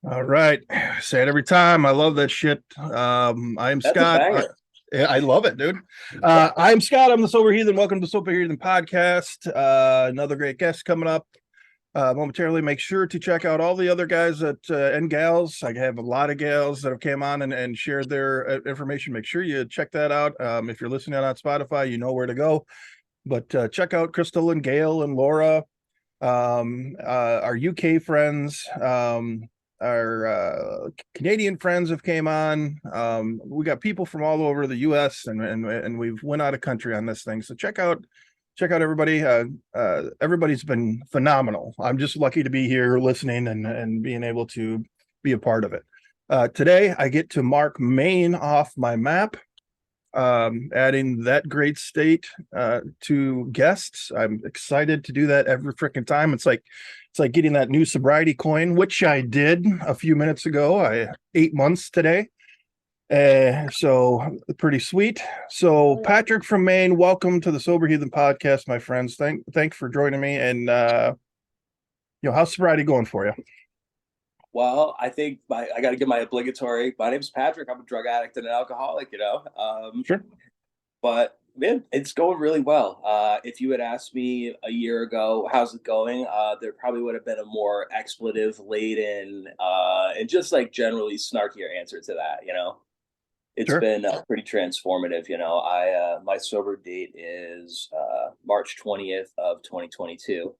All right. Say it every time. I love that shit. I'm That's a Scott. banger. I love it, dude. I'm Scott. I'm the Sober Heathen. Welcome to Sober Heathen Podcast. Another great guest coming up momentarily. Make sure to check out all the other guys and gals. I have a lot of gals that have came on and shared their information. Make sure you check that out. If you're listening on Spotify, you know where to go. But check out Crystal and Gail and Laura, our UK friends. Our Canadian friends have came on. We got people from all over the US and we've went out of country on this thing. So check out everybody. Everybody's been phenomenal. I'm just lucky to be here listening and being able to be a part of it. Today I get to mark Maine off my map, adding that great state to guests. I'm excited to do that every freaking time. It's like getting that new sobriety coin, which I did a few minutes ago. I 8 months today. So pretty sweet. So Patrick from Maine, welcome to the Sober Heathen podcast, my friends. Thanks for joining me. And how's sobriety going for you? Well, I think I got to give my obligatory. My name's Patrick. I'm a drug addict and an alcoholic. Sure. But man, it's going really well. If you had asked me a year ago, how's it going? There probably would have been a more expletive laden and just like generally snarkier answer to that. It's Sure. been pretty transformative. I my sober date is March 20th of 2022.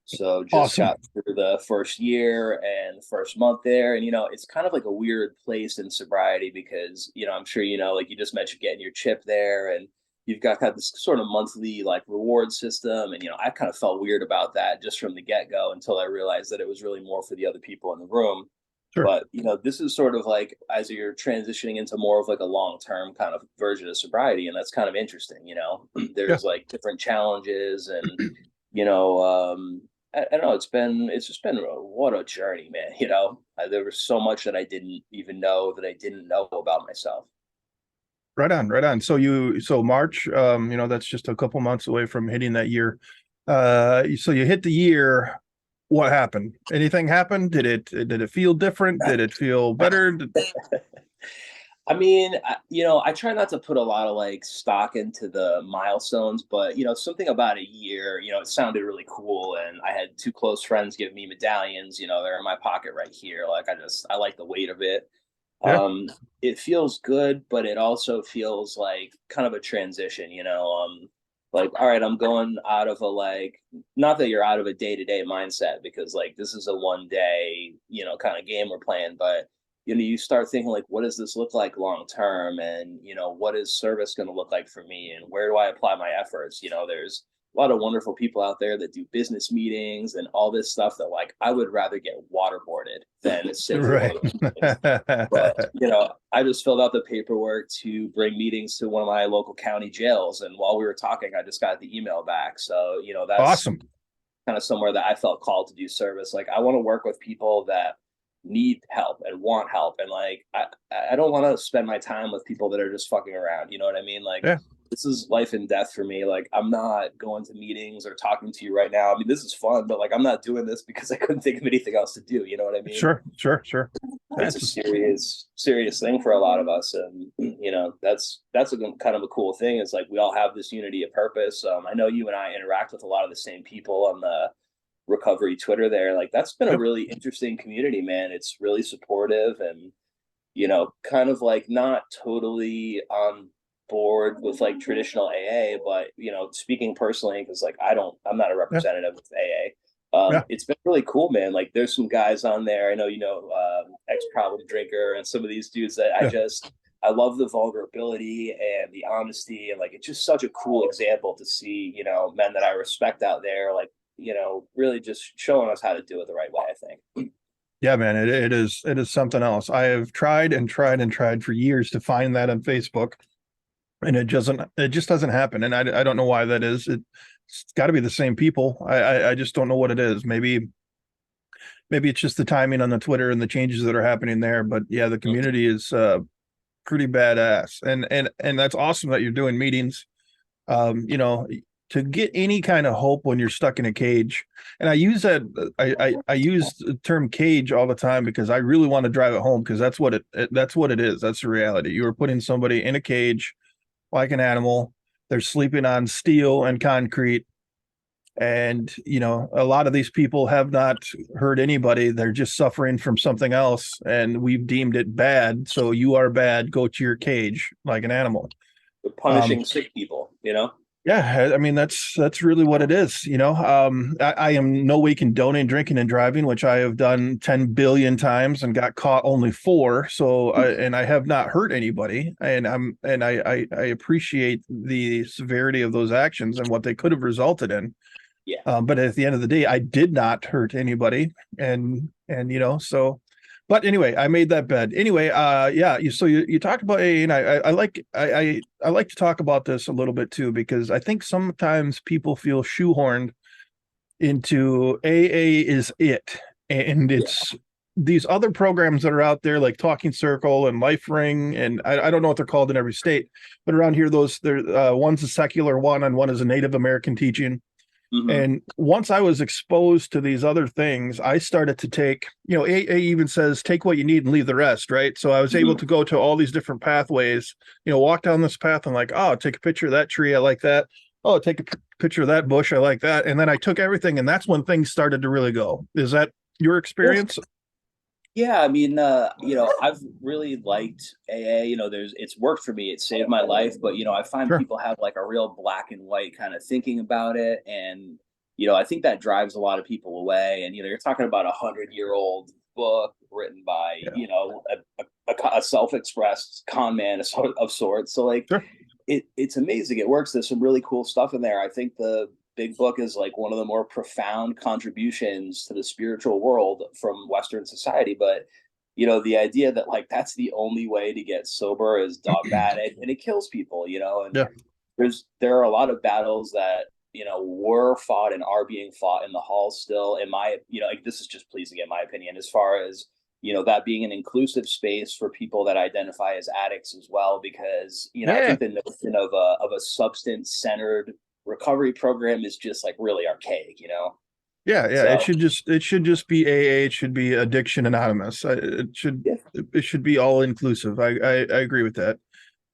So just Awesome. got through the first year and the first month there. And, it's kind of like a weird place in sobriety because, I'm sure, like you just mentioned getting your chip there and you've got kind of this sort of monthly like reward system. And, I kind of felt weird about that just from the get go until I realized that it was really more for the other people in the room. Sure. But, this is sort of like as you're transitioning into more of like a long term kind of version of sobriety. And that's kind of interesting. Yeah. There's like different challenges and, you know, I don't know. It's just been what a journey, man. There was so much that I didn't even know that I didn't know about myself. Right on, right on. So March, that's just a couple months away from hitting that year. So you hit the year. What happened? Anything happened? Did it feel different? Did it feel better? I mean, I try not to put a lot of like stock into the milestones, but something about a year, it sounded really cool, and I had two close friends give me medallions. They're in my pocket right here. Like I like the weight of it. Yeah. Um, it feels good, but it also feels like kind of a transition. Like, all right, I'm going out of a like, not that you're out of a day to day mindset because like this is a one day, kind of game we're playing, but you start thinking like, what does this look like long term, and what is service going to look like for me, and where do I apply my efforts? There's a lot of wonderful people out there that do business meetings and all this stuff that like I would rather get waterboarded than sit through one Right. of those meetings. But I just filled out the paperwork to bring meetings to one of my local county jails, and while we were talking, I just got the email back. So that's Awesome. kind of somewhere that I felt called to do service. Like I want to work with people that need help and want help, and like I don't want to spend my time with people that are just fucking around. You know what I mean? Like Yeah. this is life and death for me. Like I'm not going to meetings or talking to you right now. I mean, this is fun, but like I'm not doing this because I couldn't think of anything else to do. You know what I mean? Sure. Sure. Sure. It's a That's serious thing for a lot of us, and that's a kind of a cool thing. Is like we all have this unity of purpose. I know you and I interact with a lot of the same people on the recovery Twitter there. Like that's been a Yep. really interesting community, man. It's really supportive and kind of like not totally on board with like traditional AA, but speaking personally, because like I'm not a Yeah. representative of AA. Yeah. It's been really cool, man. Like there's some guys on there. I know ex problem drinker and some of these dudes that Yeah. I love the vulnerability and the honesty, and like it's just such a cool example to see men that I respect out there, like really just showing us how to do it the right way, I think. Yeah, man. It is something else. I have tried and tried and tried for years to find that on Facebook, and it just doesn't happen. And I don't know why that is. It's got to be the same people. I just don't know what it is. Maybe it's just the timing on the Twitter and the changes that are happening there. But yeah, the community is pretty badass, and that's awesome that you're doing meetings. You know, to get any kind of hope when you're stuck in a cage. And I use that I use the term cage all the time because I really want to drive it home, because that's what that's what it is. That's the reality. You are putting somebody in a cage like an animal. They're sleeping on steel and concrete. And, a lot of these people have not hurt anybody. They're just suffering from something else. And we've deemed it bad. So you are bad. Go to your cage like an animal. We're punishing sick people, Yeah, I mean that's really what it is. I am no way condoning drinking and driving, which I have done 10 billion times and got caught only 4. So I have not hurt anybody, and I appreciate the severity of those actions and what they could have resulted in. Yeah. But at the end of the day, I did not hurt anybody, and so. But anyway, I made that bed. Anyway, yeah. You talked about AA, and I like to talk about this a little bit too, because I think sometimes people feel shoehorned into AA is it, and it's these other programs that are out there like Talking Circle and Life Ring, and I don't know what they're called in every state, but around here one's a secular one and one is a Native American teaching. Mm-hmm. And once I was exposed to these other things, I started to take, AA even says, take what you need and leave the rest, right? So I was able to go to all these different pathways, walk down this path and like, oh, take a picture of that tree. I like that. Oh, take a picture of that bush. I like that. And then I took everything, and that's when things started to really go. Is that your experience? Yeah, I mean, I've really liked AA. It's worked for me. It saved my life. But I find Sure. people have like a real black and white kind of thinking about it, and I think that drives a lot of people away. And you're talking about 100-year-old book written by a self-expressed con man of sorts. So like, Sure. it's amazing. It works. There's some really cool stuff in there. I think the big book is like one of the more profound contributions to the spiritual world from Western society. But the idea that like that's the only way to get sober is dogmatic, and it kills people. And Yeah. there are a lot of battles that were fought and are being fought in the halls still. In my like, this is just pleasing in my opinion, as far as that being an inclusive space for people that identify as addicts as well, because I think the notion of a substance centered recovery program is just like really archaic. Yeah. So, It should just be AA. It should be Addiction Anonymous. It should be all inclusive. I agree with that.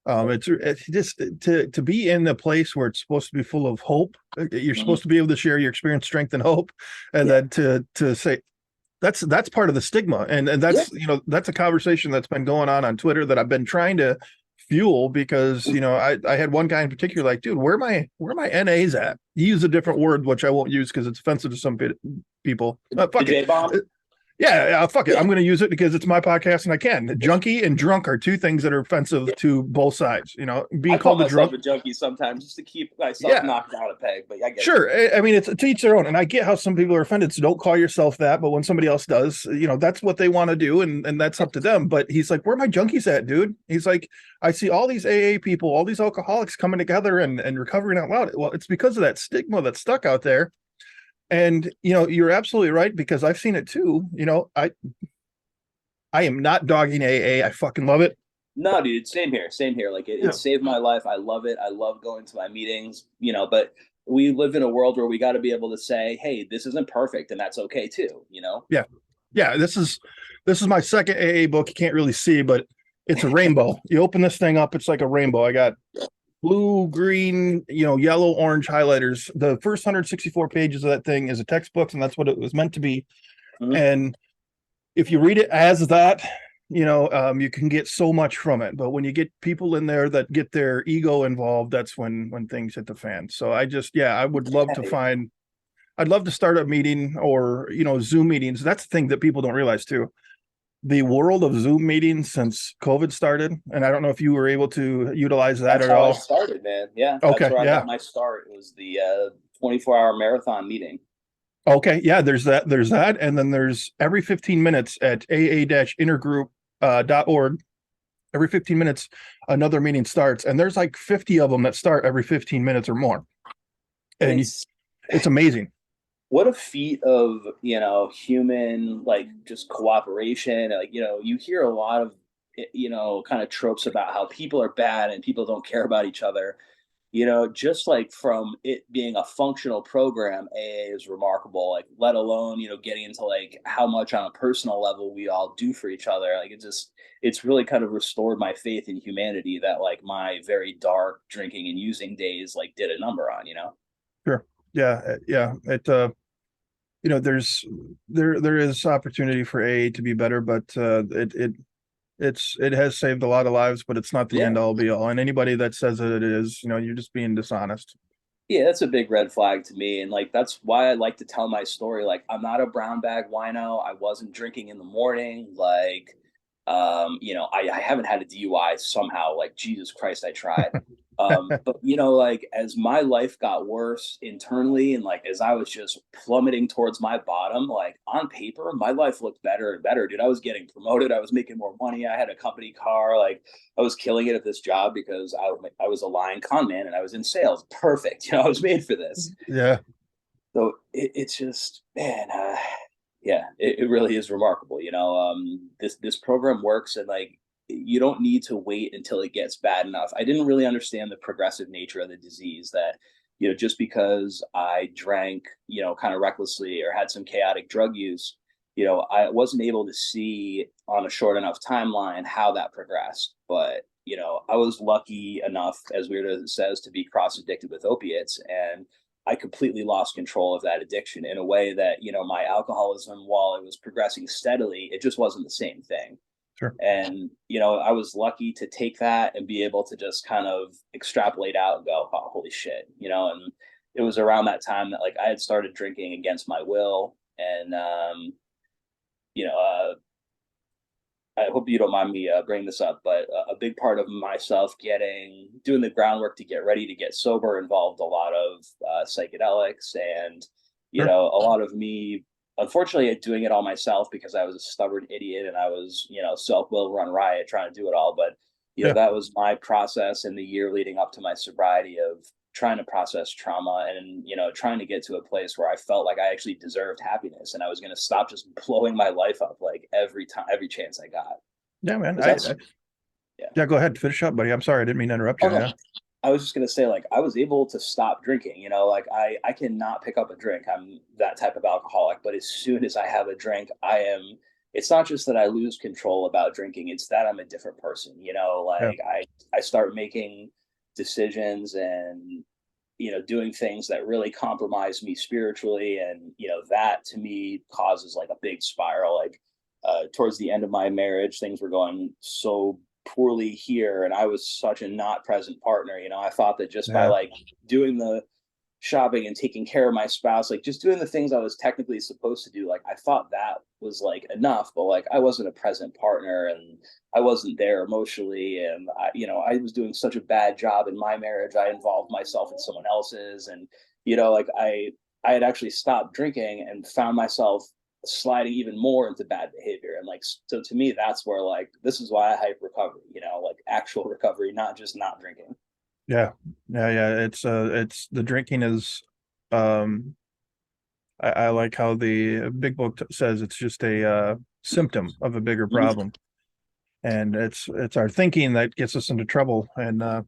It's just to be in a place where it's supposed to be full of hope. You're supposed to be able to share your experience, strength, and hope, and then to say that's part of the stigma, and that's that's a conversation that's been going on Twitter that I've been trying to fuel, because I had one guy in particular like, dude, where are my NAs at? He used a different word which I won't use because it's offensive to some people. Fuck the it. J-bomb? Yeah, fuck it. I'm going to use it because it's my podcast and I can. Junkie and drunk are two things that are offensive to both sides. Being I call called a myself drunk. a junkie sometimes just to keep myself knocked down a peg. But I get Sure. it. I mean, it's to each their own. And I get how some people are offended. So don't call yourself that. But when somebody else does, that's what they want to do. And that's up to them. But he's like, where are my junkies at, dude? He's like, I see all these AA people, all these alcoholics coming together and recovering out loud. Well, it's because of that stigma that's stuck out there. And you're absolutely right, because I've seen it too. I am not dogging AA. I fucking love it. No, dude, same here. Same here. Like it saved my life. I love it. I love going to my meetings, but we live in a world where we got to be able to say, hey, this isn't perfect, and that's okay too, Yeah. Yeah. This is my second AA book. You can't really see, but it's a rainbow. You open this thing up, it's like a rainbow. I got blue, green, yellow, orange highlighters. The first 164 pages of that thing is a textbook, and that's what it was meant to be. Mm-hmm. And if you read it as that, you can get so much from it. But when you get people in there that get their ego involved, that's when things hit the fan. So I would love to I'd love to start a meeting, or Zoom meetings. That's the thing that people don't realize too. The world of Zoom meetings since COVID started, and I don't know if you were able to utilize that at all. That's how I started, man. Yeah, okay, that's where I got my start. It was the 24-hour marathon meeting. Okay, yeah, there's that, and then there's every 15 minutes at aa-intergroup.org. Every 15 minutes, another meeting starts, and there's like 50 of them that start every 15 minutes or more, and it's amazing. What a feat of human, like, just cooperation. Like, you hear a lot of kind of tropes about how people are bad and people don't care about each other, just like from it being a functional program, AA is remarkable. Like, let alone, getting into like how much on a personal level we all do for each other. Like, it's really kind of restored my faith in humanity that like my very dark drinking and using days like did a number on. Sure. Yeah. Yeah. There is opportunity for AA to be better, but it has saved a lot of lives, but it's not the Yeah. end all be all. And anybody that says that it is, you're just being dishonest. Yeah, that's a big red flag to me. And like that's why I like to tell my story. Like, I'm not a brown bag wino. I wasn't drinking in the morning. Like, I haven't had a DUI somehow. Like, Jesus Christ, I tried. But like as my life got worse internally and like as I was just plummeting towards my bottom, like on paper, my life looked better and better, dude. I was getting promoted, I was making more money, I had a company car, like I was killing it at this job because I was a lying con man and I was in sales. Perfect. I was made for this. Yeah. So it's just, man, yeah, it really is remarkable. This program works, and like you don't need to wait until it gets bad enough. I didn't really understand the progressive nature of the disease that, just because I drank, kind of recklessly or had some chaotic drug use, I wasn't able to see on a short enough timeline how that progressed. But, I was lucky enough, as weird as it says, to be cross addicted with opiates. And I completely lost control of that addiction in a way that, my alcoholism, while it was progressing steadily, it just wasn't the same thing. Sure. And, I was lucky to take that and be able to just kind of extrapolate out and go, oh, holy shit, and it was around that time that like I had started drinking against my will. And, you know, uh, I hope you don't mind me bringing this up, but a big part of myself doing the groundwork to get ready to get sober involved a lot of psychedelics and, Sure. a lot of me, unfortunately, doing it all myself because I was a stubborn idiot and I was, self-will run riot trying to do it all. But, Yeah. that was my process in the year leading up to my sobriety of trying to process trauma and trying to get to a place where I felt like I actually deserved happiness and I was going to stop just blowing my life up like every chance I got. Yeah, man. Because that's yeah. Yeah, go ahead. Finish up, buddy. I'm sorry. I didn't mean to interrupt Oh you. no, Yeah. I was just gonna say like I was able to stop drinking. Like I cannot pick up a drink. I'm that type of alcoholic. But as soon as I have a drink, I am. It's not just that I lose control about drinking. It's that I'm a different person. Yeah. Like I start making decisions and doing things that really compromise me spiritually, and that to me causes like a big spiral. Like towards the end of my marriage, things were going so poorly here and I was such a not present partner. I thought that just by Yeah. like doing the shopping and taking care of my spouse, like just doing the things I was technically supposed to do, like I thought that was like enough, but like I wasn't a present partner and I wasn't there emotionally. And I was doing such a bad job in my marriage. I involved myself in someone else's. And, like I had actually stopped drinking and found myself sliding even more into bad behavior. And like, so to me, that's where like, this is why I hype recovery, like actual recovery, not just not drinking. Yeah. Yeah. Yeah. It's the drinking is, um, I like how the big book says it's just a symptom of a bigger Mhm. problem. And it's our thinking that gets us into trouble. And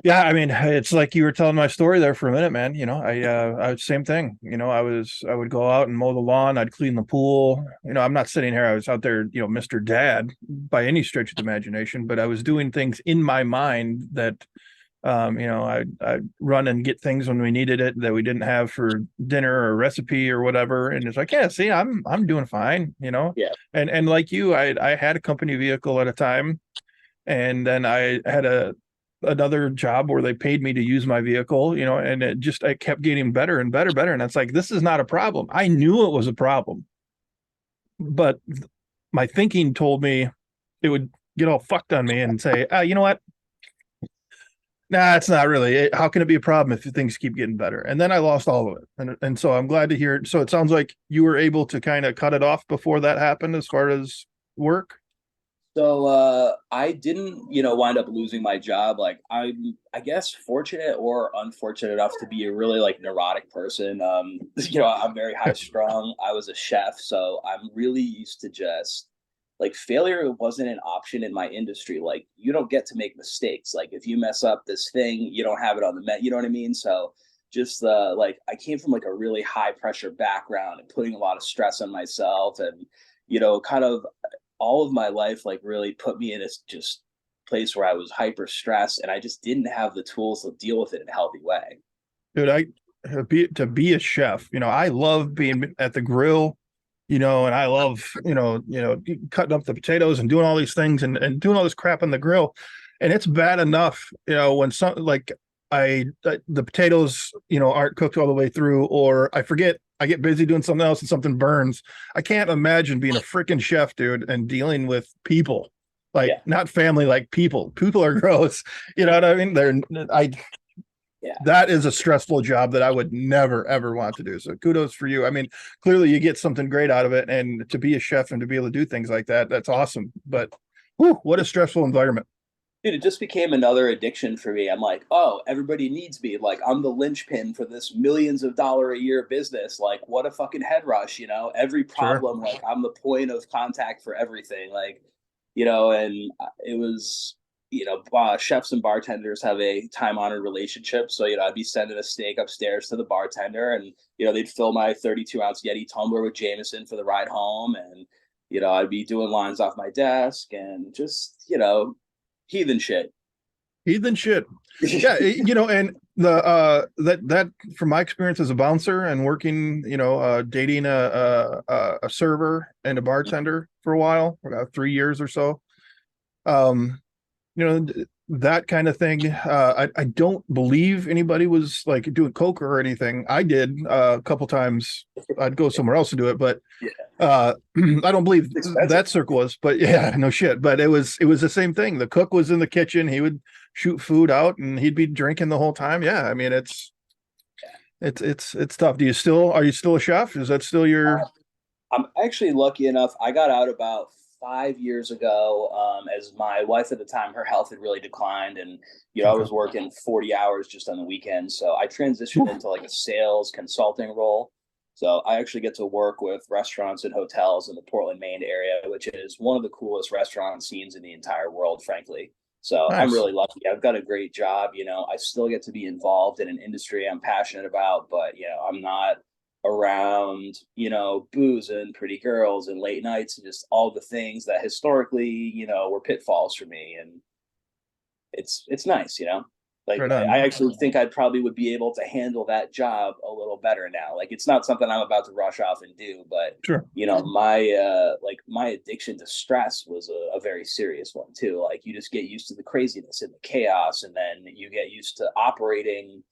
yeah, I mean, it's like you were telling my story there for a minute, man. I same thing. I would go out and mow the lawn, I'd clean the pool. I'm not sitting here, I was out there, Mr. Dad by any stretch of the imagination, but I was doing things in my mind that I'd run and get things when we needed it that we didn't have for dinner or recipe or whatever. And it's like, yeah, see, I'm doing fine. Yeah. And like you, I had a company vehicle at a time, and then I had another job where they paid me to use my vehicle, and I kept getting better and better, better. And it's like, this is not a problem. I knew it was a problem, but my thinking told me it would get all fucked on me and say, you know what? Nah, it's not really. How can it be a problem if things keep getting better? And then I lost all of it. And so I'm glad to hear it. So it sounds like you were able to kind of cut it off before that happened as far as work. So I didn't, wind up losing my job. Like I guess fortunate or unfortunate enough to be a really like neurotic person. I'm very high strung. I was a chef, so I'm really used to just like failure wasn't an option in my industry. Like you don't get to make mistakes. Like if you mess up this thing, you don't have it on the you know what I mean? So just like I came from like a really high pressure background and putting a lot of stress on myself, and kind of all of my life like really put me in a just place where I was hyper stressed, and I just didn't have the tools to deal with it in a healthy way. Dude, to be a chef, I love being at the grill, and I love, cutting up the potatoes and doing all these things and doing all this crap on the grill. And it's bad enough, when the potatoes, aren't cooked all the way through, or I forget, I get busy doing something else and something burns. I can't imagine being a freaking chef, dude, and dealing with people, like not family, like people. People are gross. You know what I mean? That is a stressful job that I would never, ever want to do. So kudos for you. I mean, clearly you get something great out of it. And to be a chef and to be able to do things like that, that's awesome. But what a stressful environment. Dude, it just became another addiction for me. I'm like, oh, everybody needs me. Like, I'm the linchpin for this millions of dollar a year business. Like, what a fucking head rush, Every problem, like, I'm the point of contact for everything. Like, and it was, chefs and bartenders have a time honored relationship. So, I'd be sending a steak upstairs to the bartender, and, they'd fill my 32-ounce Yeti tumbler with Jameson for the ride home. And, I'd be doing lines off my desk and just, heathen shit. Yeah. And that from my experience as a bouncer and working, dating a server and a bartender for a while, about 3 years or so. That kind of thing. I don't believe anybody was like doing coke or anything. I did a couple times. I'd go somewhere else to do it, but I don't believe that circle was. But yeah, no shit. But it was the same thing. The cook was in the kitchen. He would shoot food out, and he'd be drinking the whole time. Yeah, I mean it's tough. Are you still a chef? Is that still your? I'm actually lucky enough. I got out about 5 years ago, as my wife at the time, her health had really declined, and I was working 40 hours just on the weekends. So I transitioned into like a sales consulting role. So I actually get to work with restaurants and hotels in the Portland, Maine area, which is one of the coolest restaurant scenes in the entire world, frankly. So nice. I'm really lucky. I've got a great job. I still get to be involved in an industry I'm passionate about, but I'm not around, booze and pretty girls and late nights and just all the things that historically, were pitfalls for me. And it's nice, like right I actually think I probably would be able to handle that job a little better now. Like it's not something I'm about to rush off and do, but sure. My addiction to stress was a very serious one too. Like you just get used to the craziness and the chaos, and then you get used to operating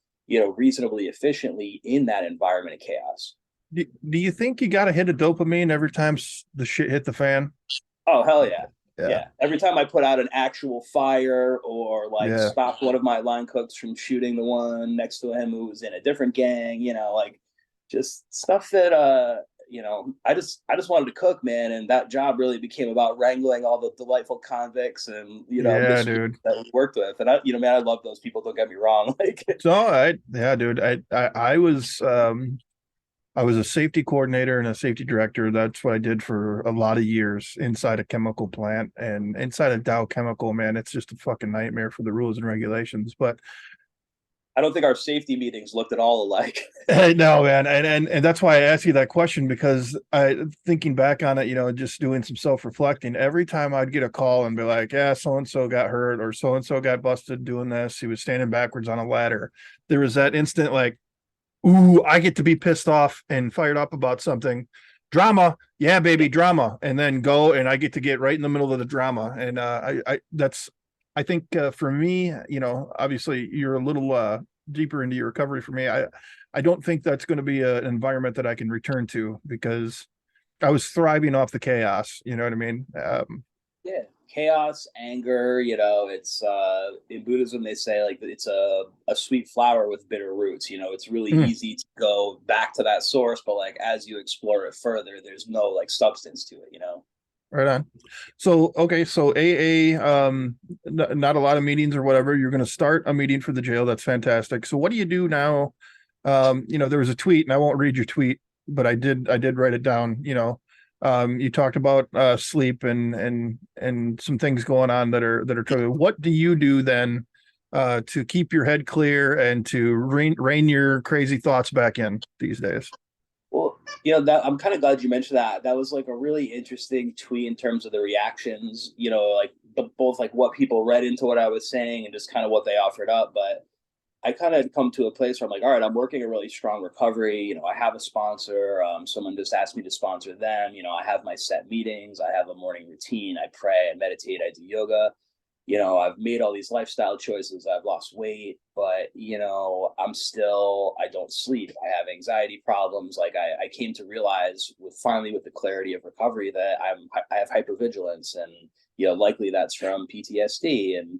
reasonably efficiently in that environment of chaos. Do you think you got to hit a dopamine every time the shit hit the fan? Oh, hell yeah. Yeah. Every time I put out an actual fire or stop one of my line cooks from shooting the one next to him who was in a different gang, like just stuff that, I just wanted to cook, man. And that job really became about wrangling all the delightful convicts and, dude, that we worked with. And I love those people. Don't get me wrong. Dude, I was a safety coordinator and a safety director. That's what I did for a lot of years inside a chemical plant and inside a Dow Chemical, man. It's just a fucking nightmare for the rules and regulations, but I don't think our safety meetings looked at all alike. No, man. And that's why I asked you that question, because thinking back on it, just doing some self-reflecting, every time I'd get a call and be like, yeah, so-and-so got hurt or so-and-so got busted doing this. He was standing backwards on a ladder. There was that instant, like, ooh, I get to be pissed off and fired up about something. Drama. Yeah, baby, drama. And then go, and I get to get right in the middle of the drama. And I think for me, obviously you're a little deeper into your recovery for me. I don't think that's going to be an environment that I can return to, because I was thriving off the chaos. You know what I mean? Yeah. Chaos, anger, it's in Buddhism they say like it's a sweet flower with bitter roots. It's really easy to go back to that source, but like as you explore it further, there's no like substance to it. Right on. So okay, so AA, not a lot of meetings or whatever. You're going to start a meeting for the jail. That's fantastic. So what do you do now? There was a tweet, and I won't read your tweet, but I did write it down. You talked about sleep and some things going on that are troubling. What do you do then to keep your head clear and to rein your crazy thoughts back in these days? Well, that I'm kind of glad you mentioned that. That was like a really interesting tweet in terms of the reactions, like both like what people read into what I was saying and just kind of what they offered up. But I kind of come to a place where I'm like, all right, I'm working a really strong recovery. I have a sponsor. Someone just asked me to sponsor them. I have my set meetings. I have a morning routine. I pray, I meditate, I do yoga. I've made all these lifestyle choices. I've lost weight, but I don't sleep. I have anxiety problems. Like I came to realize with the clarity of recovery that I have hypervigilance, and likely that's from PTSD.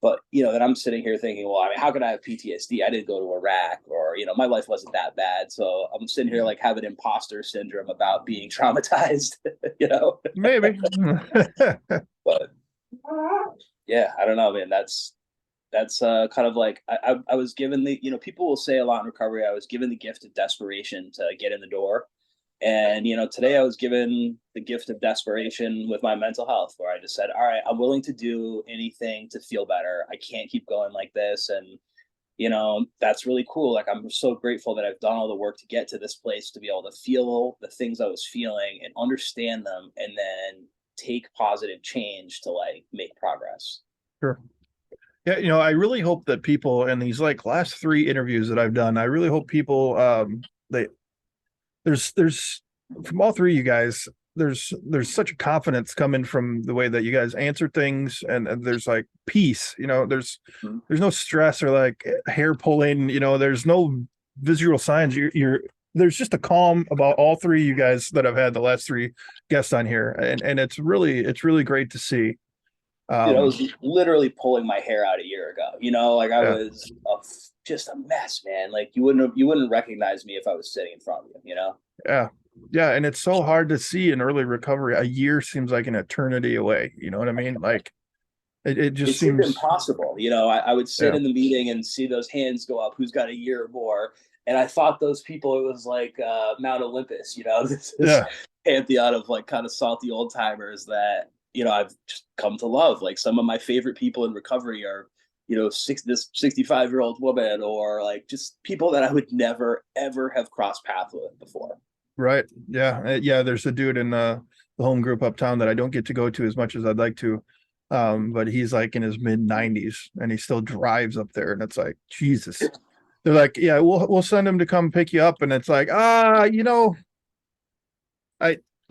But then I'm sitting here thinking, well, I mean, how could I have PTSD? I didn't go to Iraq, or my life wasn't that bad. So I'm sitting here like having imposter syndrome about being traumatized. Maybe. But yeah, I don't know, man. That's kind of like I was given the people will say a lot in recovery. I was given the gift of desperation to get in the door. And today I was given the gift of desperation with my mental health, where I just said, all right, I'm willing to do anything to feel better. I can't keep going like this. And that's really cool. Like, I'm so grateful that I've done all the work to get to this place, to be able to feel the things I was feeling and understand them, and then take positive change to like make progress. Sure. Yeah, I really hope that people in these like last 3 interviews that I've done, I really hope people they there's from all three of you guys, there's such a confidence coming from the way that you guys answer things, and there's like peace, there's no stress or like hair pulling, there's no visual signs. You're there's just a calm about all three of you guys that I've had the last 3 guests on here, and it's really great to see. I was literally pulling my hair out a year ago. Like I Yeah. was just a mess, man. Like you wouldn't recognize me if I was sitting in front of you. Yeah, and it's so hard to see in early recovery. A year seems like an eternity away. You know what I mean? Like it just seems impossible. I would sit in the meeting and see those hands go up. Who's got a year or more? And I thought those people, it was like Mount Olympus. This pantheon of like kind of salty old timers that I've just come to love. Like some of my favorite people in recovery are this 65-year-old woman, or like just people that I would never ever have crossed paths with before. right. Yeah. There's a dude in the home group uptown that I don't get to go to as much as I'd like to, but he's like in his mid-90s and he still drives up there, and it's like Jesus. They're like, yeah, we'll send him to come pick you up, and it's like, I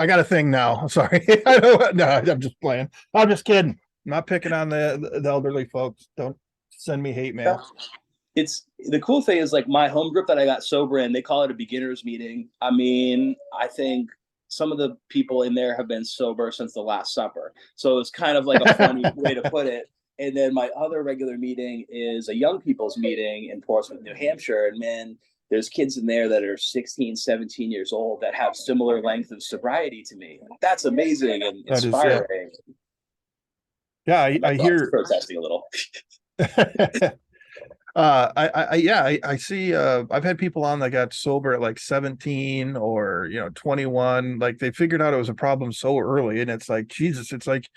got a thing now. Sorry. No, I'm just playing. I'm just kidding. I'm not picking on the elderly folks. Don't send me hate mail. It's the cool thing is like my home group that I got sober in, they call it a beginner's meeting. I mean, I think some of the people in there have been sober since the Last Supper. So it's kind of like a funny way to put it. And then my other regular meeting is a young people's meeting in Portsmouth, New Hampshire. And man, there's kids in there that are 16, 17 years old that have similar length of sobriety to me. That's amazing and inspiring. I hear protesting a little. I see I've had people on that got sober at like 17 or 21. Like they figured out it was a problem so early, and it's like Jesus, it's like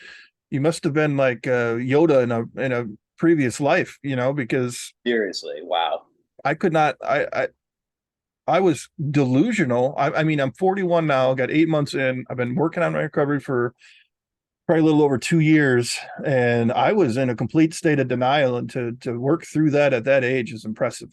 you must have been like Yoda in a previous life, because seriously, wow. I could not. I was delusional. I mean, I'm 41 now, got 8 months in. I've been working on my recovery for probably a little over 2 years, and I was in a complete state of denial, and to work through that at that age is impressive.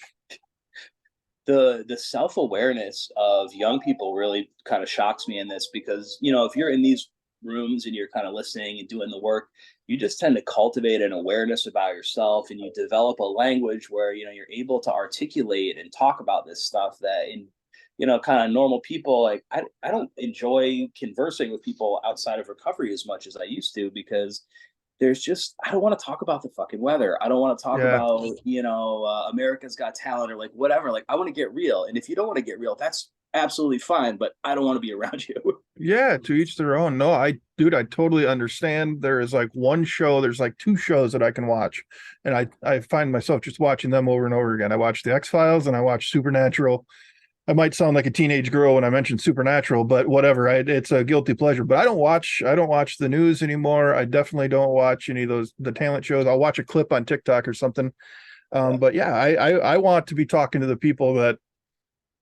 The self-awareness of young people really kind of shocks me in this, because if you're in these rooms and you're kind of listening and doing the work, you just tend to cultivate an awareness about yourself, and you develop a language where you're able to articulate and talk about this stuff that in kind of normal people, like I don't enjoy conversing with people outside of recovery as much as I used to, because there's just, I don't want to talk about the fucking weather. I don't want to talk about America's Got Talent or like whatever. Like I want to get real, and if you don't want to get real, that's absolutely fine, but I don't want to be around you. Yeah, to each their own. No, I totally understand. There is like there's like 2 shows that I can watch, and I find myself just watching them over and over again. I watch the X-Files and I watch Supernatural. I might sound like a teenage girl when I mention Supernatural, but whatever. It's a guilty pleasure. But I don't watch the news anymore. I definitely don't watch any of the talent shows. I'll watch a clip on TikTok or something. But yeah, I want to be talking to the people that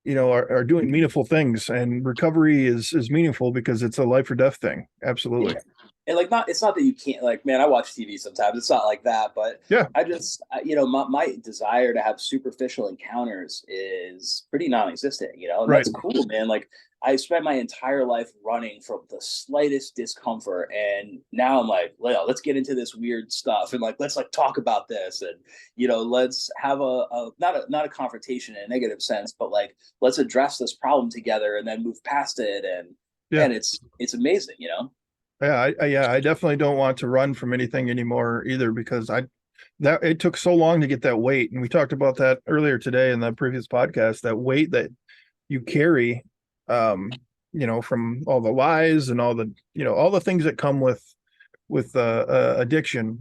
are doing meaningful things, and recovery is meaningful because it's a life or death thing. Absolutely. Yeah. And like, not, it's not that you can't, like, man, I watch TV sometimes. It's not like that, but Yeah. my desire to have superficial encounters is pretty non-existent, and Right. that's cool, man. Like, I spent my entire life running from the slightest discomfort, and now I'm like, well, let's get into this weird stuff, and like, let's like talk about this, and let's have not a confrontation in a negative sense, but like, let's address this problem together and then move past it, and Yeah. it's amazing. Yeah, I definitely don't want to run from anything anymore either, because that it took so long to get that weight. And we talked about that earlier today in the previous podcast, that weight that you carry, from all the lies and all the things that come with addiction,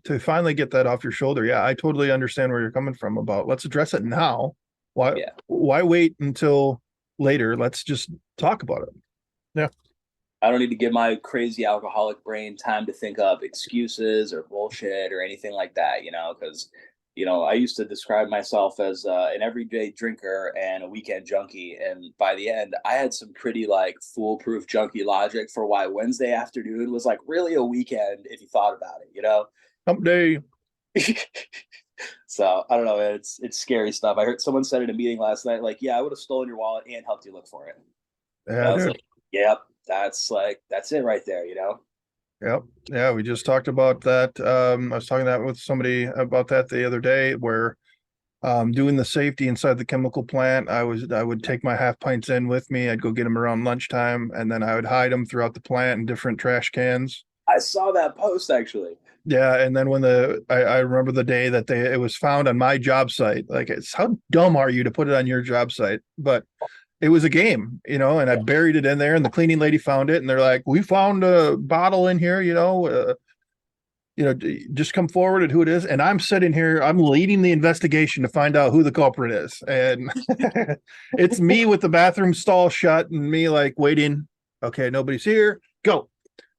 to finally get that off your shoulder. Yeah, I totally understand where you're coming from about let's address it now. Yeah. Why wait until later? Let's just talk about it. Yeah. I don't need to give my crazy alcoholic brain time to think up excuses or bullshit or anything like that, because, I used to describe myself as an everyday drinker and a weekend junkie. And by the end, I had some pretty like foolproof junkie logic for why Wednesday afternoon was like really a weekend if you thought about it. Someday. So I don't know. It's scary stuff. I heard someone said in a meeting last night, like, yeah, I would have stolen your wallet and helped you look for it. And Yeah, I was dude. like, yep, that's it right there. Yep. Yeah, we just talked about that. I was talking that with somebody about that the other day, where doing the safety inside the chemical plant, I would take my half pints in with me. I'd go get them around lunchtime, and then I would hide them throughout the plant in different trash cans. I saw that post actually. Yeah, and then when I remember the day that it was found on my job site. Like, it's how dumb are you to put it on your job site? But it was a game, and I buried it in there, and the cleaning lady found it, and they're like, "We found a bottle in here, just come forward and who it is." And I'm sitting here, I'm leading the investigation to find out who the culprit is, and it's me with the bathroom stall shut, and me like waiting. Okay, nobody's here. Go.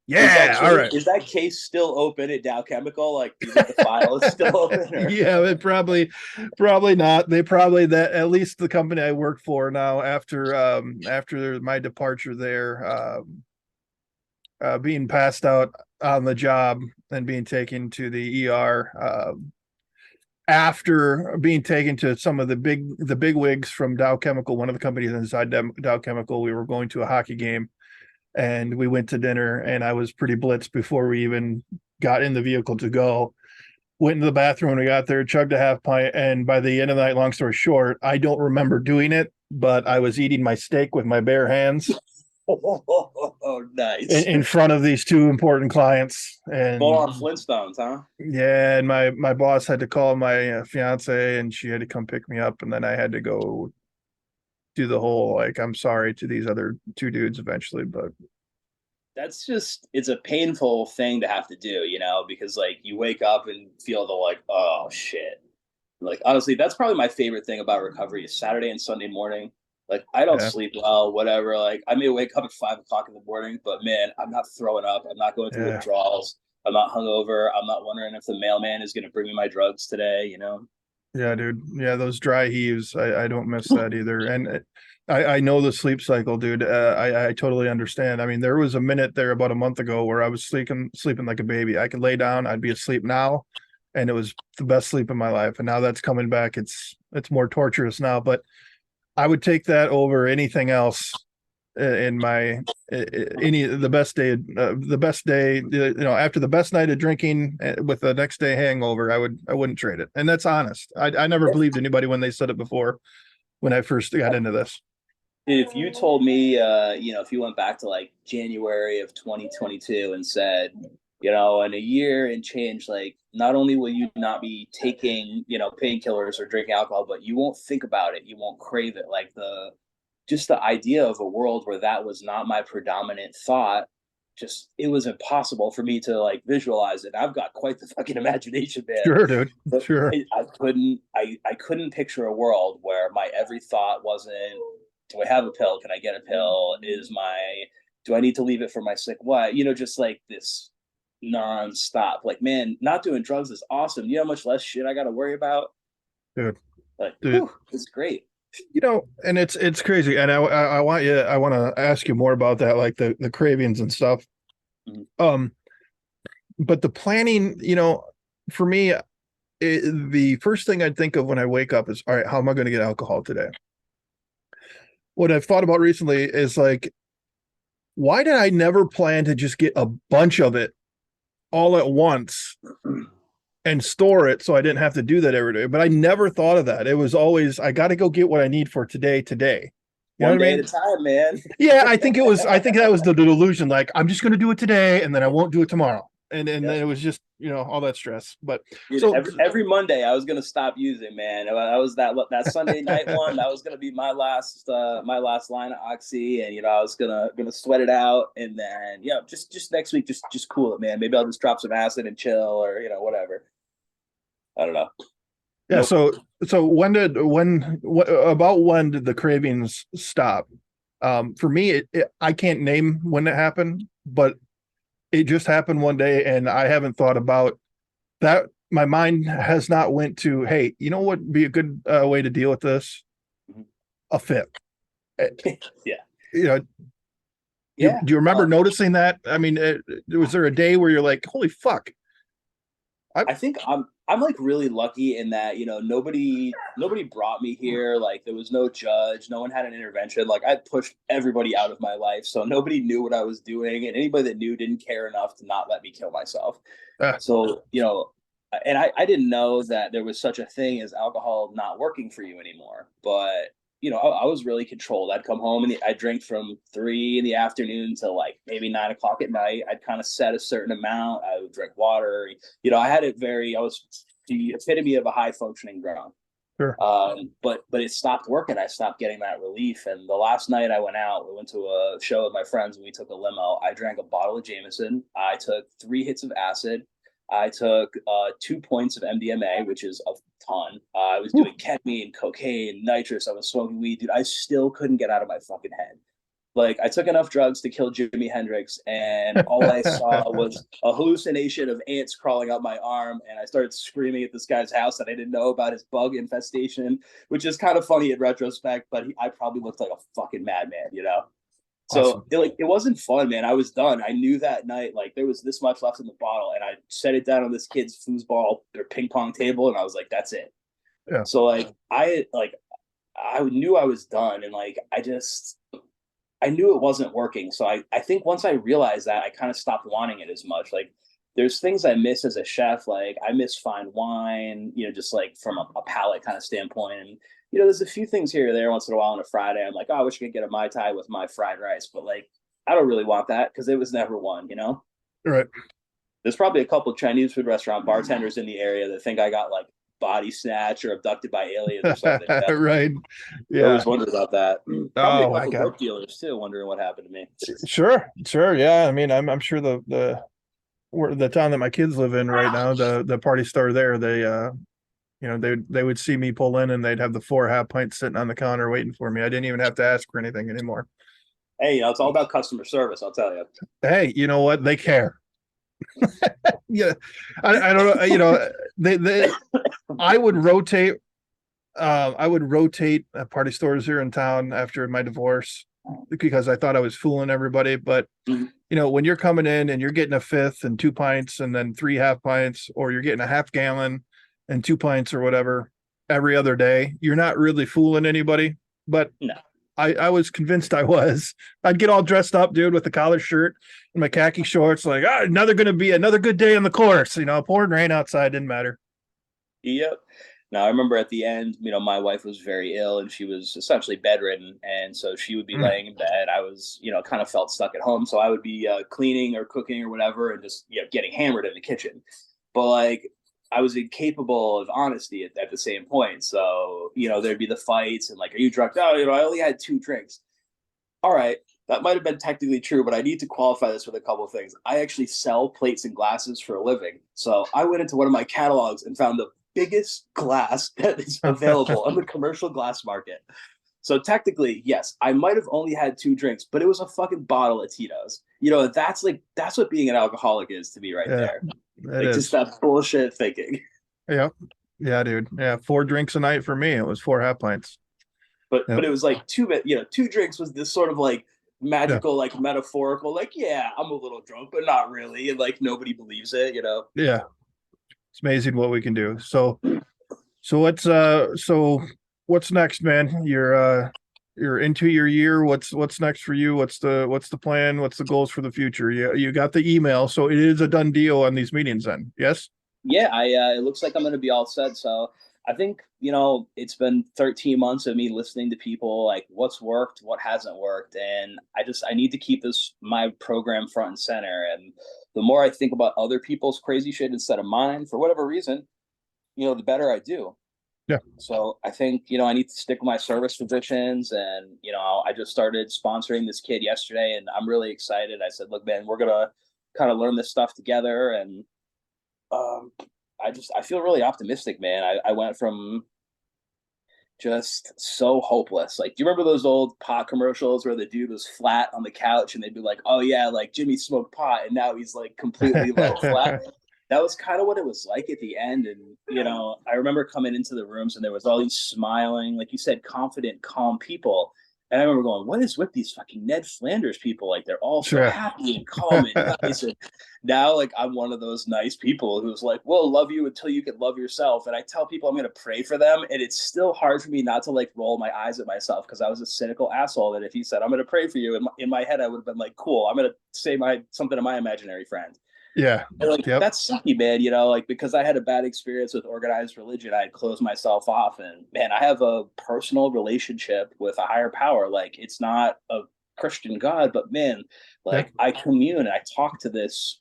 Yeah, all right. Is that case still open at Dow Chemical? Like, do you think the file is still open? Or? Yeah, it probably not. They probably, that at least the company I work for now, after my departure there, being passed out on the job and being taken to the ER, after being taken to some of the big wigs from Dow Chemical, one of the companies inside Dow Chemical. We were going to a hockey game, and we went to dinner, and I was pretty blitzed before we even got in the vehicle to go. Went into the bathroom when we got there, chugged a half pint, and by the end of the night, long story short, I don't remember doing it, but I was eating my steak with my bare hands. Oh, nice. In front of these two important clients. And full on Flintstones, huh? Yeah, and my boss had to call my fiance, and she had to come pick me up, and then I had to go do the whole, like, I'm sorry to these other two dudes eventually. But it's a painful thing to have to do, because like you wake up and feel the like, oh shit. Like, honestly, that's probably my favorite thing about recovery is Saturday and Sunday morning. Like, I don't sleep well, whatever. Like, I may wake up at 5 o'clock in the morning, but man, I'm not throwing up. I'm not going through withdrawals. I'm not hungover. I'm not wondering if the mailman is going to bring me my drugs today. Yeah, dude. Yeah, those dry heaves, I don't miss that either. And I know the sleep cycle, dude. I totally understand. I mean, there was a minute there about a month ago where I was sleeping like a baby. I could lay down, I'd be asleep now, and it was the best sleep of my life. And now that's coming back. It's more torturous now, but I would take that over anything else in my the best day, after the best night of drinking with the next day hangover. I wouldn't trade it. And that's honest. I never believed anybody when they said it before, when I first got into this. If you told me, if you went back to like January of 2022 and said, in a year and change, like, not only will you not be taking, painkillers or drinking alcohol, but you won't think about it. You won't crave it. Like, just the idea of a world where that was not my predominant thought, it was impossible for me to like visualize it. I've got quite the fucking imagination, man. Sure, dude. Sure. I couldn't picture a world where my every thought wasn't do I have a pill? Can I get a pill? Do I need to leave it for my sick wife? Just like this nonstop. Like, man, not doing drugs is awesome. You know how much less shit I got to worry about? dude. Like, Dude. whew, it's great. And it's crazy. And I want to ask you more about that, like the cravings and stuff. Mhm. But the planning, for me, the first thing I'd think of when I wake up is, all right, how am I going to get alcohol today? What I've thought about recently is like, why did I never plan to just get a bunch of it all at once and store it so I didn't have to do that every day? But I never thought of that. It was always, I got to go get what I need for today. You know One what I day mean? at a time, man. Yeah, I think that was the delusion. Like, I'm just going to do it today and then I won't do it tomorrow. And then Yep. it was just, all that stress. But Dude, so every Monday I was gonna stop using, man. I was that Sunday night one. That was gonna be my last line of oxy, and I was gonna sweat it out, and then just next week, just cool it, man. Maybe I'll just drop some acid and chill, or whatever. I don't know. yeah, Nope. so when did the cravings stop? For me, I can't name when it happened, but it just happened one day, and I haven't thought about that. My mind has not went to, hey, you know what would be a good way to deal with this? Mhm. A fit. Yeah. You know, Yeah. do you remember noticing that? I mean, was there a day where you're like, holy fuck? I think I'm like really lucky in that nobody brought me here. Like, there was no judge, no one had an intervention. Like, I pushed everybody out of my life, so nobody knew what I was doing, and anybody that knew didn't care enough to not let me kill myself. Uh, So and I didn't know that there was such a thing as alcohol not working for you anymore. But I was really controlled. I'd come home and I'd drink from 3 in the afternoon till like maybe 9 o'clock at night. I'd kind of set a certain amount. I would drink water. I was the epitome of a high functioning drunk. sure. But it stopped working. I stopped getting that relief. And the last night I went out, we went to a show with my friends and we took a limo. I drank a bottle of Jameson. I took 3 hits of acid. I took 2 points of MDMA, which is a ton. I was doing ketamine, cocaine, nitrous. I was smoking weed. Dude, I still couldn't get out of my fucking head. Like, I took enough drugs to kill Jimi Hendrix, and all I saw was a hallucination of ants crawling up my arm, and I started screaming at this guy's house that I didn't know about his bug infestation, which is kind of funny in retrospect, but I probably looked like a fucking madman. So Awesome. it wasn't fun, man. I was done. I knew that night, like, there was this much left in the bottle, and I set it down on this kid's foosball or ping pong table, and I was like, that's it. Yeah. So I knew I was done, and I knew it wasn't working. So I think once I realized that, I kind of stopped wanting it as much. Like, there's things I miss as a chef. Like, I miss fine wine, just like from a palate kind of standpoint. And, there's a few things here or there once in a while on a Friday. I'm like, oh, I wish I could get a Mai Tai with my fried rice. But like, I don't really want that because it was never one. Right. There's probably a couple of Chinese food restaurant bartenders in the area that think I got like body snatched or abducted by aliens or something. Right. I Yeah. always wondered about that. Probably a Oh my couple God. dope dealers too, wondering what happened to me. Sure. Yeah. I mean, I'm sure the town that my kids live in right now, the party store there, they would see me pull in and they'd have the 4 half pints sitting on the counter waiting for me. I didn't even have to ask for anything anymore. Hey, it's all about customer service, I'll tell you. Hey, you know what? They care. Yeah. I don't know. They I would rotate. I would rotate party stores here in town after my divorce because I thought I was fooling everybody. But when you're coming in and you're getting a fifth and 2 pints and then 3 half pints, or you're getting a half gallon and 2 pints or whatever every other day, you're not really fooling anybody. But No. I was convinced I was. I'd get all dressed up, dude, with the collar shirt and my khaki shorts, like, another good day on the course. Pouring rain outside, didn't matter. Yep. Now, I remember at the end, my wife was very ill and she was essentially bedridden. And so she would be laying in bed. I was, kind of felt stuck at home. So I would be cleaning or cooking or whatever and just, getting hammered in the kitchen. But like, I was incapable of honesty at the same point. So, there'd be the fights and like, are you drunk? No, I only had 2 drinks. All right. That might have been technically true, but I need to qualify this with a couple of things. I actually sell plates and glasses for a living. So I went into one of my catalogs and found the biggest glass that is available on the commercial glass market. So technically, yes, I might have only had 2 drinks, but it was a fucking bottle of Tito's. You know, that's what being an alcoholic is to me right Yeah, there. it Like just is. that bullshit thinking. Yeah. Yeah, dude. Yeah. 4 drinks a night for me. It was 4 half pints. But Yep. it was like 2 drinks was this sort of like Yeah. magical, like metaphorical, like, yeah, I'm a little drunk, but not really. And like nobody believes it, you know. Yeah. It's amazing what we can do. So what's next, man? You're into your year. What's next for you? What's the plan? What's the goals for the future? You got the email, so it is a done deal on these meetings then. Yes? Yeah, I it looks like I'm gonna be all set. So I think, it's been 13 months of me listening to people, like what's worked, what hasn't worked. And I need to keep this my program front and center. And the more I think about other people's crazy shit instead of mine, for whatever reason, the better I do. Yeah. So I think, I need to stick with my service positions. And, I just started sponsoring this kid yesterday and I'm really excited. I said, look, man, we're going to kind of learn this stuff together. And um, I feel really optimistic, man. I went from just so hopeless. Like, do you remember those old pot commercials where the dude was flat on the couch and they'd be like, oh yeah, like Jimmy smoked pot and now he's like completely like flat? That was kind of what it was like at the end. And, I remember coming into the rooms and there was all these smiling, like you said, confident, calm people. And I remember going, what is with these fucking Ned Flanders people? Like they're all so Sure. happy and calm and nice. And now, like, I'm one of those nice people who's like, we'll love you until you can love yourself. And I tell people I'm going to pray for them. And it's still hard for me not to like roll my eyes at myself because I was a cynical asshole that if he said, I'm going to pray for you, in my head, I would have been like, cool, I'm going to say something to my imaginary friend. Yeah. And like Yep. that's sucky, man. Like because I had a bad experience with organized religion, I had closed myself off. And man, I have a personal relationship with a higher power. Like it's not a Christian God, but man, Yeah. like I commune and I talk to this,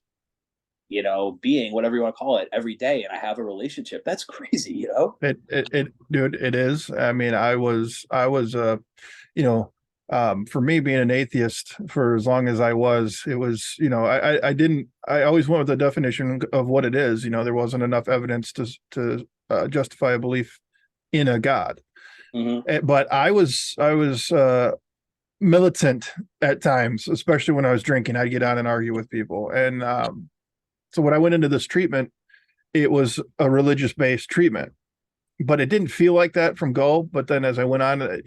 being, whatever you want to call it, every day, and I have a relationship. That's crazy. It dude, it is. I mean, I was you know, for me being an atheist for as long as I was, it was, I always went with the definition of what it is. There wasn't enough evidence to justify a belief in a God. Mm-hmm. But I was militant at times, especially when I was drinking. I'd get on and argue with people. And so when I went into this treatment, it was a religious based treatment, but it didn't feel like that from go. But then as I went on,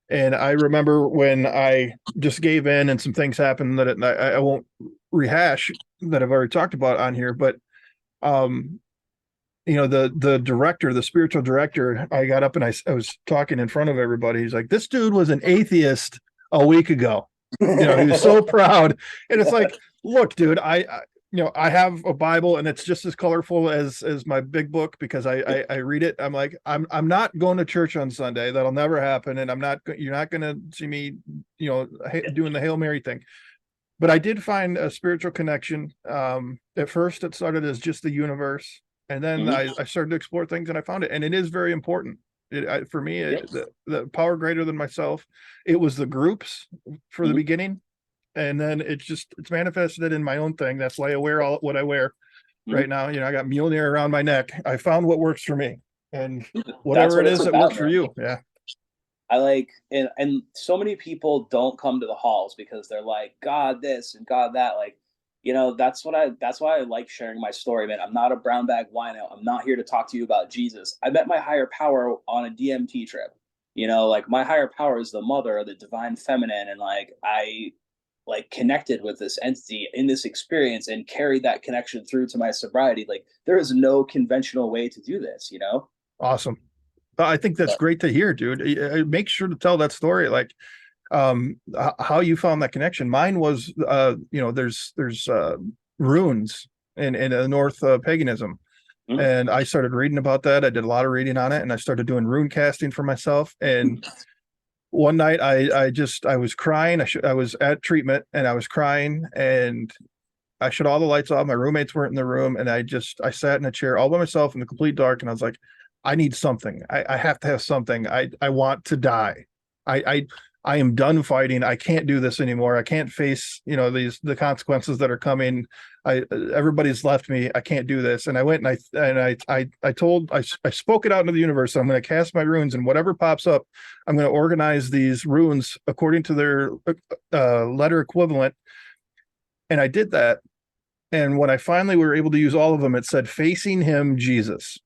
and I remember when I just gave in and some things happened that I won't rehash that I've already talked about on here, but the director, the spiritual director, I got up and I was talking in front of everybody. He's like, this dude was an atheist a week ago. He was so proud. And it's like, look, dude, I have a Bible and it's just as colorful as my big book because I read it. I'm like, I'm not going to church on Sunday. That'll never happen. And you're not going to see me, doing the Hail Mary thing. But I did find a spiritual connection. At first it started as just the universe. And then Mm-hmm. I started to explore things and I found it. And it is very important. For me, Yep. the power greater than myself. It was the groups for the Mm-hmm. beginning. And then it's manifested in my own thing. That's why I wear all what I wear Mm-hmm. right now. I got Mjolnir around my neck. I found what works for me, and That's whatever what it it's is that about, works for man. you. Yeah. I like, and so many people don't come to the halls because they're like, God this and God that. Like, that's why I like sharing my story, man. I'm not a brown bag wino. I'm not here to talk to you about Jesus. I met my higher power on a DMT trip. Like my higher power is the mother, the divine feminine, and like I like connected with this entity in this experience and carried that connection through to my sobriety. Like there is no conventional way to do this. Awesome. I think that's But great to hear, dude. Make sure to tell that story, like how you found that connection. Mine was, there's runes in North paganism, mm, and I started reading about that. I did a lot of reading on it, and I started doing rune casting for myself. And one night I was crying. I was at treatment and I was crying and I shut all the lights off. My roommates weren't in the room. And I sat in a chair all by myself in the complete dark. And I was like, I need something. I have to have something. I want to die. I I am done fighting. I can't do this anymore. I can't face, the consequences that are coming. Everybody's left me. I can't do this. And I went and I spoke it out into the universe. I'm going to cast my runes, and whatever pops up, I'm going to organize these runes according to their letter equivalent. And I did that. And when I finally were able to use all of them, it said facing him, Jesus.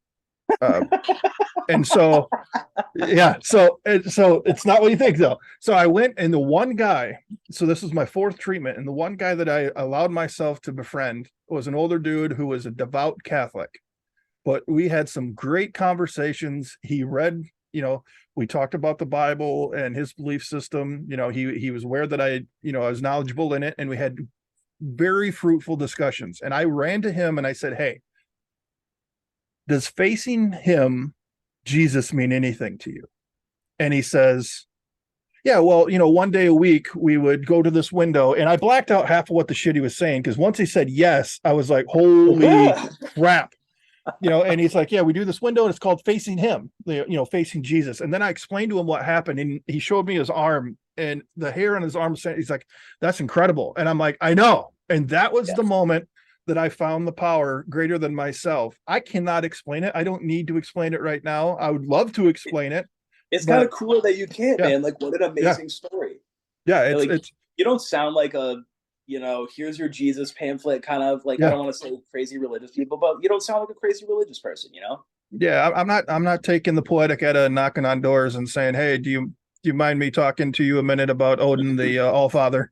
And so, yeah, so it's not what you think though. So I went, and the one guy, so this was my fourth treatment, and the one guy that I allowed myself to befriend was an older dude who was a devout Catholic. But we had some great conversations. He read, we talked about the Bible and his belief system. He was aware that I was knowledgeable in it, and we had very fruitful discussions. And I ran to him and I said, "Hey, does facing him, Jesus, mean anything to you?" And he says, "Yeah, well, one day a week we would go to this window," and I blacked out half of what the shit he was saying, because once he said yes, I was like, holy crap. And he's like, "Yeah, we do this window and it's called facing him, facing Jesus." And then I explained to him what happened, and he showed me his arm, and the hair on his arm. He's like, "That's incredible." And I'm like, "I know." And that was the moment that I found the power greater than myself. I cannot explain it. I don't need to explain it right now. I would love to explain it. It's kind of cool that you can't, man. Like, what an amazing story. Yeah, it's you don't sound like a, here's your Jesus pamphlet kind of like, I don't want to say crazy religious people, but you don't sound like a crazy religious person, Yeah, I'm not taking the poetic edda and knocking on doors and saying, "Hey, do you mind me talking to you a minute about Odin, the All Father?"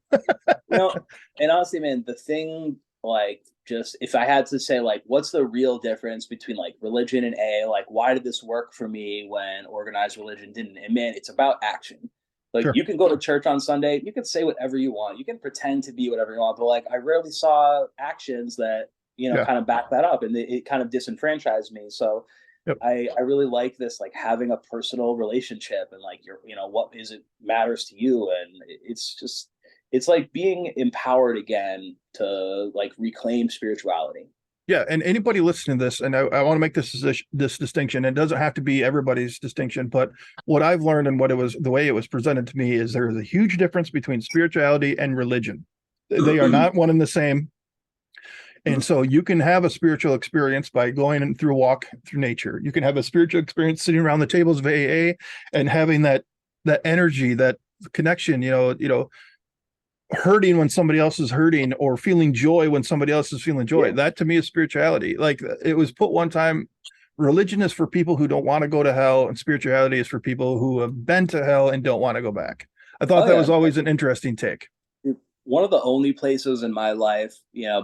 And honestly, man, the thing, like, just if I had to say, like, what's the real difference between like religion and AA? Like, why did this work for me when organized religion didn't? And man, it's about action. Like, you can go to church on Sunday, you can say whatever you want, you can pretend to be whatever you want, but like, I rarely saw actions that kind of back that up, and it kind of disenfranchised me. So I really like this, like having a personal relationship, and like what is it matters to you, and it's like being empowered again to like reclaim spirituality. Yeah, and anybody listening to this, and I want to make this distinction. It doesn't have to be everybody's distinction, but what I've learned and the way it was presented to me is there is a huge difference between spirituality and religion. They are not one and the same. And so you can have a spiritual experience by going through a walk through nature. You can have a spiritual experience sitting around the tables of AA and having that energy, that connection, hurting when somebody else is hurting, or feeling joy when somebody else is feeling joy. That to me is spirituality. Like, it was put one time, religion is for people who don't want to go to hell, and spirituality is for people who have been to hell and don't want to go back. I thought that was always an interesting take. One of the only places in my life,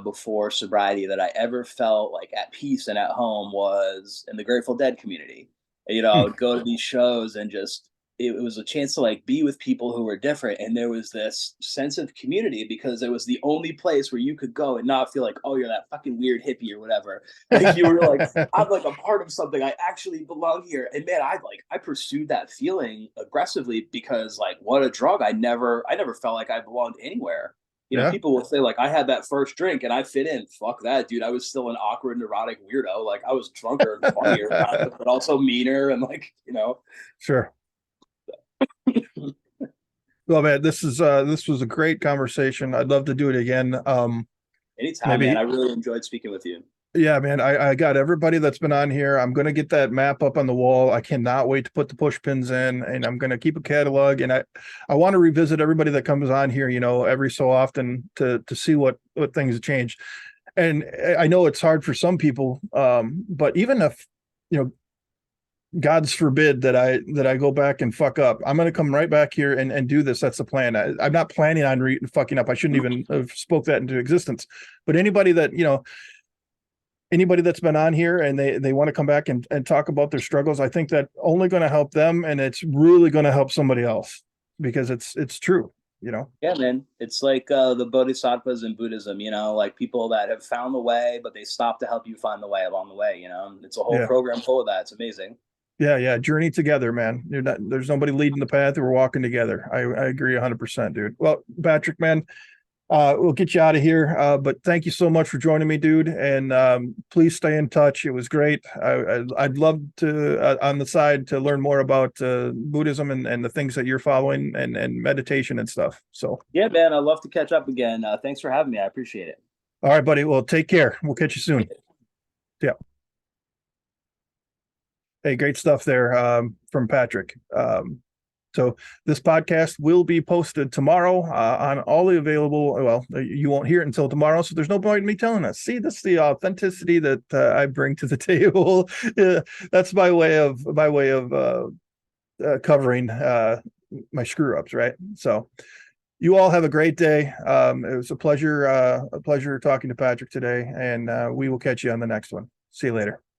before sobriety, that I ever felt like at peace and at home was in the Grateful Dead community. I would go to these shows and just, it was a chance to like be with people who were different, and there was this sense of community because it was the only place where you could go and not feel like, oh, you're that fucking weird hippie or whatever. Like, you were like, I'm like a part of something, I actually belong here. And man, I pursued that feeling aggressively, because like, what a drug. I never felt like I belonged anywhere. People will say like, I had that first drink and I fit in. Fuck that, dude. I was still an awkward, neurotic weirdo. Like, I was drunker and funnier, but also meaner, and like, Sure. Well, man, this was a great conversation. I'd love to do it again. Anytime, man. I really enjoyed speaking with you. Yeah, man. I got everybody that's been on here. I'm going to get that map up on the wall. I cannot wait to put the push pins in, and I'm going to keep a catalog. And I want to revisit everybody that comes on here, every so often to see what things have changed. And I know it's hard for some people, but even if, God's forbid that I go back and fuck up, I'm going to come right back here and do this. That's the plan. I'm not planning on fucking up. I shouldn't even have spoke that into existence. But anybody that's been on here and they want to come back and talk about their struggles, I think that only going to help them, and it's really going to help somebody else, because it's true. Yeah, man. It's like the bodhisattvas in Buddhism, like people that have found the way, but they stop to help you find the way along the way. It's a whole program full of that. It's amazing. Yeah. Journey together, man. There's nobody leading the path. We're walking together. I agree 100%, dude. Well, Patrick, man, We'll get you out of here. But thank you so much for joining me, dude. And please stay in touch. It was great. I'd love to, on the side, to learn more about Buddhism and the things that you're following and meditation and stuff. So, Yeah, man, I'd love to catch up again. Thanks for having me. I appreciate it. all right, buddy. Well, take care. We'll catch you soon. Yeah. Hey, great stuff there from Patrick. So this podcast will be posted tomorrow on all the available. Well, you won't hear it until tomorrow, so there's no point in me telling us. See, that's the authenticity that I bring to the table. That's my way of covering my screw ups, right? So you all have a great day. It was a pleasure talking to Patrick today, and we will catch you on the next one. See you later.